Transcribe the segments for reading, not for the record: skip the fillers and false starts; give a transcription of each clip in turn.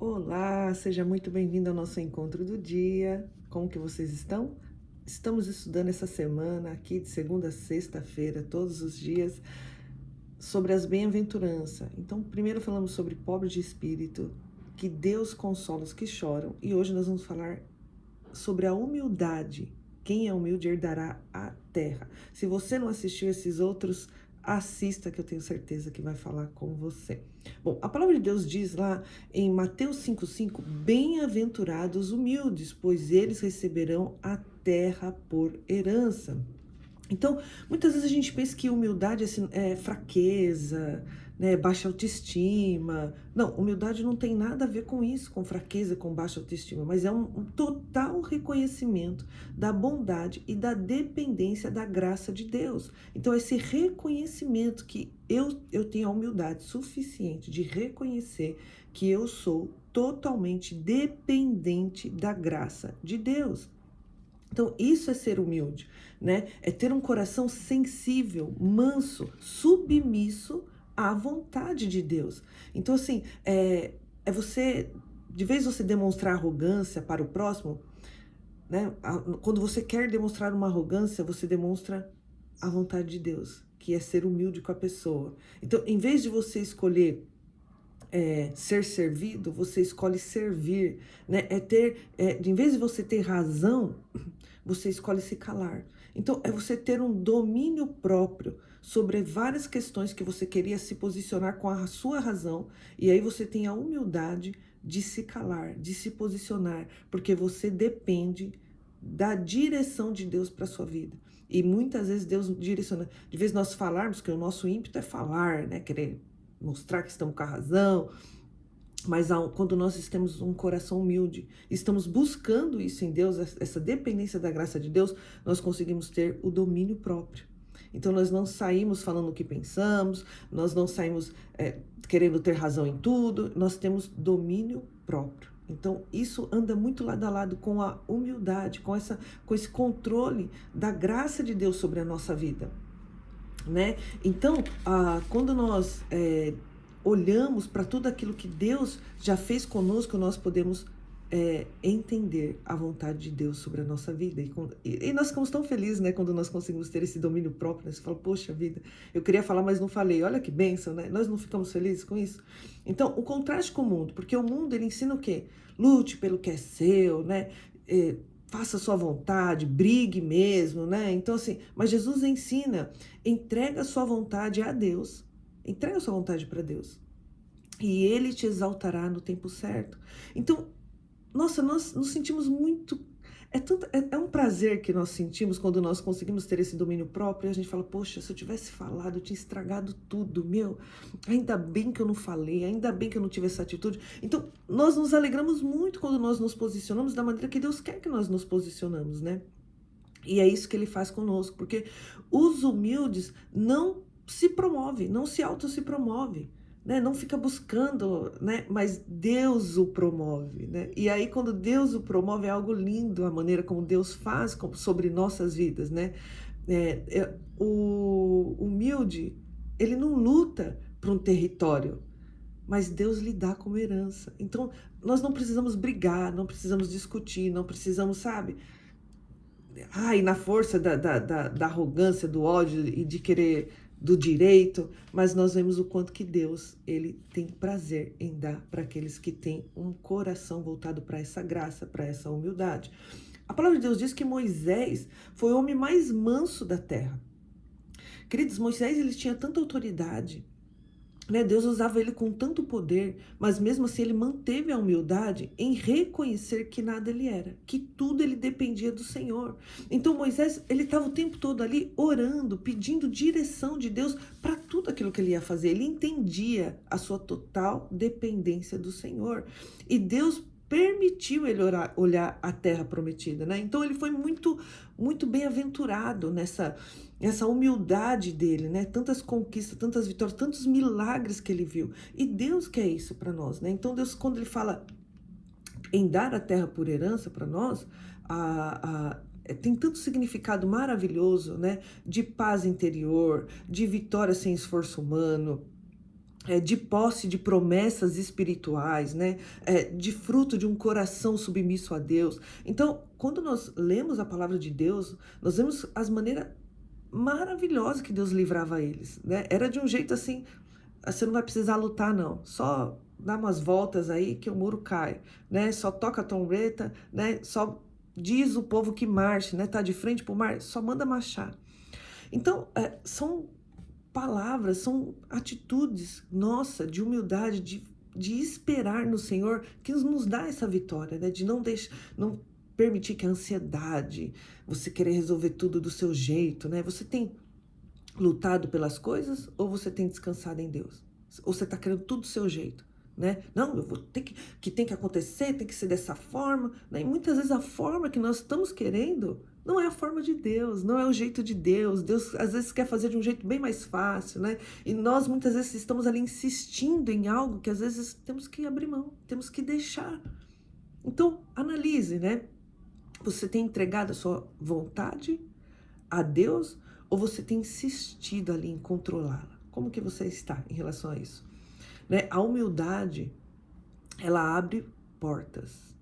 Olá, seja muito bem-vindo ao nosso encontro do dia. Como que vocês estão? Estamos estudando essa semana aqui de segunda a sexta-feira, todos os dias, sobre as bem-aventuranças. Então, primeiro falamos sobre pobre de espírito, que Deus consola os que choram, e hoje nós vamos falar sobre a humildade. Quem é humilde herdará a terra. Se você não assistiu esses outros, assista, que eu tenho certeza que vai falar com você. Bom, a palavra de Deus diz lá em Mateus 5,5: bem-aventurados humildes, pois eles receberão a terra por herança. Então, muitas vezes a gente pensa que humildade assim, é fraqueza, né, baixa autoestima. Não, humildade não tem nada a ver com isso, com fraqueza, com baixa autoestima, mas é um total reconhecimento da bondade e da dependência da graça de Deus. Então, esse reconhecimento que eu tenho a humildade suficiente de reconhecer que eu sou totalmente dependente da graça de Deus. Então, isso é ser humilde, né? É ter um coração sensível, manso, submisso à vontade de Deus. Então, assim, é você, de vez você demonstrar arrogância para o próximo, né? Quando você quer demonstrar uma arrogância, você demonstra a vontade de Deus, que é ser humilde com a pessoa. Então, em vez de você escolher ser servido, você escolhe servir, né? Em vez de você ter razão, você escolhe se calar. Então, é você ter um domínio próprio sobre várias questões que você queria se posicionar com a sua razão, e aí você tem a humildade de se calar, de se posicionar, porque você depende da direção de Deus para sua vida. E muitas vezes Deus direciona. De vez nós falarmos, que o nosso ímpeto é falar, né? Querer mostrar que estamos com a razão, mas quando nós temos um coração humilde, estamos buscando isso em Deus, essa dependência da graça de Deus, nós conseguimos ter o domínio próprio. Então nós não saímos falando o que pensamos, nós não saímos querendo ter razão em tudo, nós temos domínio próprio. Então isso anda muito lado a lado com a humildade, com esse controle da graça de Deus sobre a nossa vida, né? Então, quando nós olhamos para tudo aquilo que Deus já fez conosco, nós podemos entender a vontade de Deus sobre a nossa vida. E nós ficamos tão felizes, né, quando nós conseguimos ter esse domínio próprio, né? Você fala, poxa vida, eu queria falar, mas não falei. Olha que bênção, né? Nós não ficamos felizes com isso? Então, o contraste com o mundo, porque o mundo, ele ensina o quê? Lute pelo que é seu, né? Faça a sua vontade, brigue mesmo, né? Então, assim, mas Jesus ensina, entrega a sua vontade a Deus, entrega a sua vontade para Deus, e Ele te exaltará no tempo certo. Então, nossa, nós nos sentimos muito. É um prazer que nós sentimos quando nós conseguimos ter esse domínio próprio e a gente fala, poxa, se eu tivesse falado, eu tinha estragado tudo, meu. Ainda bem que eu não falei, ainda bem que eu não tive essa atitude. Então, nós nos alegramos muito quando nós nos posicionamos da maneira que Deus quer que nós nos posicionamos, né? E é isso que Ele faz conosco, porque os humildes não se promovem, não se se promove, né? Não fica buscando, né? Mas Deus o promove, né? E aí quando Deus o promove é algo lindo a maneira como Deus faz sobre nossas vidas, né? O humilde, ele não luta por um território, mas Deus lhe dá como herança. Então nós não precisamos brigar, não precisamos discutir, não precisamos, sabe? Ai, na força da arrogância, do ódio e de querer do direito, mas nós vemos o quanto que Deus, ele tem prazer em dar para aqueles que têm um coração voltado para essa graça, para essa humildade. A palavra de Deus diz que Moisés foi o homem mais manso da terra. Queridos, Moisés, ele tinha tanta autoridade, né? Deus usava ele com tanto poder, mas mesmo assim ele manteve a humildade em reconhecer que nada ele era, que tudo ele dependia do Senhor. Então Moisés, ele estava o tempo todo ali orando, pedindo direção de Deus para tudo aquilo que ele ia fazer. Ele entendia a sua total dependência do Senhor. E Deus permitiu ele olhar a terra prometida, né? Então ele foi muito, muito bem-aventurado nessa humildade dele, né? Tantas conquistas, tantas vitórias, tantos milagres que ele viu. E Deus quer isso para nós, né? Então Deus, quando ele fala em dar a terra por herança para nós, tem tanto significado maravilhoso, né? De paz interior, de vitória sem esforço humano, de posse de promessas espirituais, né? De fruto de um coração submisso a Deus. Então, quando nós lemos a palavra de Deus, nós vemos as maneiras maravilhosas que Deus livrava eles, né? Era de um jeito assim, você não vai precisar lutar não, só dá umas voltas aí que o muro cai, né? Só toca a trombeta, né? Só diz o povo que marche, né? Tá de frente pro mar, só manda marchar. Então, são palavras, são atitudes, nossa, de humildade, de esperar no Senhor, que nos dá essa vitória, né? De não permitir que a ansiedade, você querer resolver tudo do seu jeito, né? Você tem lutado pelas coisas ou você tem descansado em Deus? Ou você está querendo tudo do seu jeito, né? Não, eu vou ter que tem que acontecer, tem que ser dessa forma, né? E muitas vezes a forma que nós estamos querendo não é a forma de Deus, não é o jeito de Deus. Deus às vezes quer fazer de um jeito bem mais fácil, né? E nós muitas vezes estamos ali insistindo em algo que às vezes temos que abrir mão, temos que deixar. Então, analise, né? Você tem entregado a sua vontade a Deus ou você tem insistido ali em controlá-la? Como que você está em relação a isso? Né? A humildade, ela abre portas,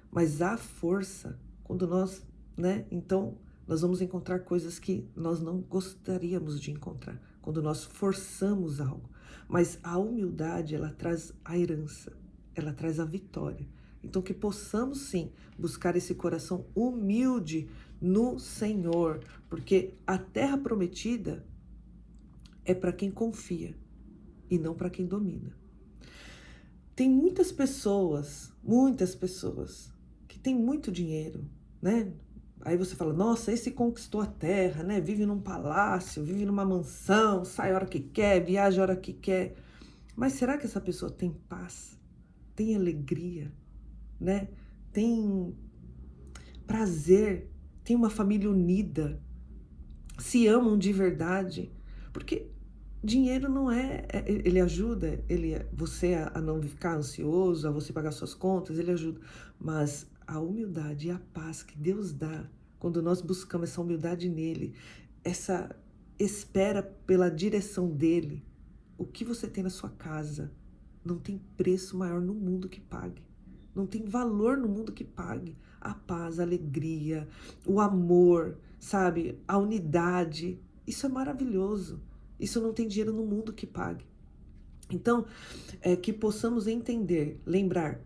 mas a força, quando nós, né? Então, nós vamos encontrar coisas que nós não gostaríamos de encontrar, quando nós forçamos algo. Mas a humildade, ela traz a herança, ela traz a vitória. Então, que possamos sim buscar esse coração humilde no Senhor, porque a terra prometida é para quem confia e não para quem domina. Tem muitas pessoas que têm muito dinheiro, né? Aí você fala, nossa, esse conquistou a terra, né? Vive num palácio, vive numa mansão, sai a hora que quer, viaja a hora que quer. Mas será que essa pessoa tem paz? Tem alegria, né? Tem prazer, tem uma família unida, se amam de verdade? Porque dinheiro não ele ajuda você a não ficar ansioso, a você pagar suas contas, ele ajuda. Mas a humildade e a paz que Deus dá, quando nós buscamos essa humildade nele, essa espera pela direção dele, o que você tem na sua casa não tem preço maior no mundo que pague. Não tem valor no mundo que pague. A paz, a alegria, o amor, sabe? A unidade. Isso é maravilhoso. Isso não tem dinheiro no mundo que pague. Então, que possamos entender, lembrar,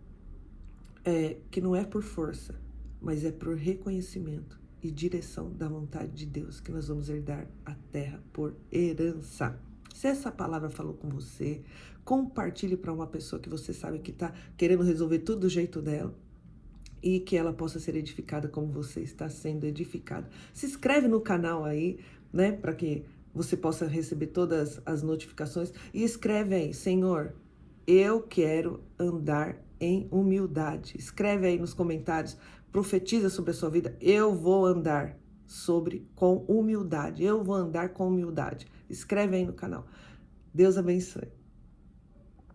que não é por força, mas é por reconhecimento e direção da vontade de Deus que nós vamos herdar a terra por herança. Se essa palavra falou com você, compartilhe para uma pessoa que você sabe que está querendo resolver tudo do jeito dela e que ela possa ser edificada como você está sendo edificada. Se inscreve no canal aí, né, para que você possa receber todas as notificações e escreve aí, Senhor, eu quero andar em humildade. Escreve aí nos comentários, profetiza sobre a sua vida, eu vou andar com humildade, eu vou andar com humildade. Escreve aí no canal. Deus abençoe.